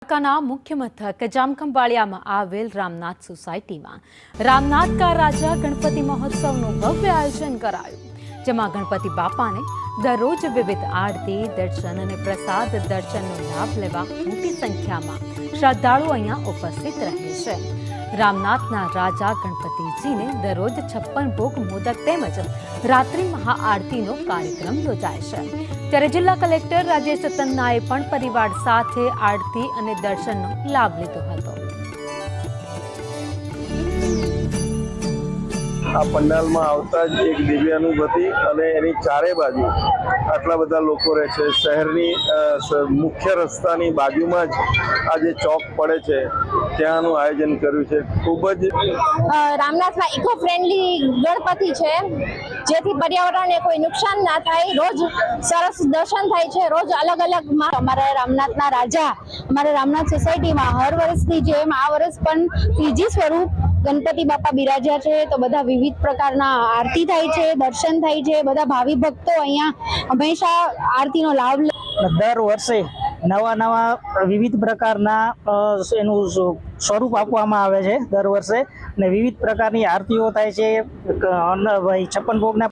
બનાસકાंठाના મુખ્ય મથક જામખંભાળિયામાં આવેલ રામનાથ સોસાયટીમાં રામનાથ કા રાજા ગણપતિ મહોત્સવનું ભવ્ય આયોજન કરાયું, જેમાં ગણપતિ બાપાને દરરોજ વિવિધ આરતી, દર્શન અને પ્રસાદ દર્શનનો લાભ લેવા મોટી સંખ્યામાં શ્રદ્ધાળુઓ અહીંયા ઉપસ્થિત રહે છે। રામનાથના રાજા ગણપતિજીને દરરોજ 56 ભોગ મોદક તેમજ રાત્રિ મહાઆરતીનો કાર્યક્રમ યોજાય છે। ત્યારે જિલ્લા કલેક્ટર રાજેશ તન્નાએ પણ પરિવાર સાથે આરતી અને દર્શનનો લાભ લીધો હતો। આ પંડાલમાં આવતા જ એક દિવ્ય અનુભૂતિ અને એની ચારે બાજુ આટલા બધા લોકો રહે છે। શહેરની મુખ્ય રસ્તાની બાજુમાં જ આ જે ચોક પડે છે ત્યાંનું આયોજન કર્યું છે। ખૂબ જ રામનાથમાં ઇકો ફ્રેન્ડલી ગણપતિ છે, જેથી પર્યાવરણને કોઈ નુકસાન ના થાય। રોજ સરસ દર્શન થાય છે, રોજ અલગ અલગ અમારા રામનાથના રાજા અમારા રામનાથ સોસાયટીમાં હર વર્ષની જેમ આ વર્ષ પણ ત્રીજી સ્વરૂપ ગણપતિ બાપા બિરાજ્યા છે। તો બધા વિવિધ પ્રકારના આરતી થાય છે, દર્શન થાય છે। બધા ભાવિ ભક્તો અહીંયા હંમેશા આરતીનો લાભ લે। દર વર્ષે નવા વિવિધ પ્રકારના એનું સ્વરૂપ આપવામાં આવે છે દર વર્ષે, અને વિવિધ પ્રકારની આરતીઓ થાય છે। 56 ભોગના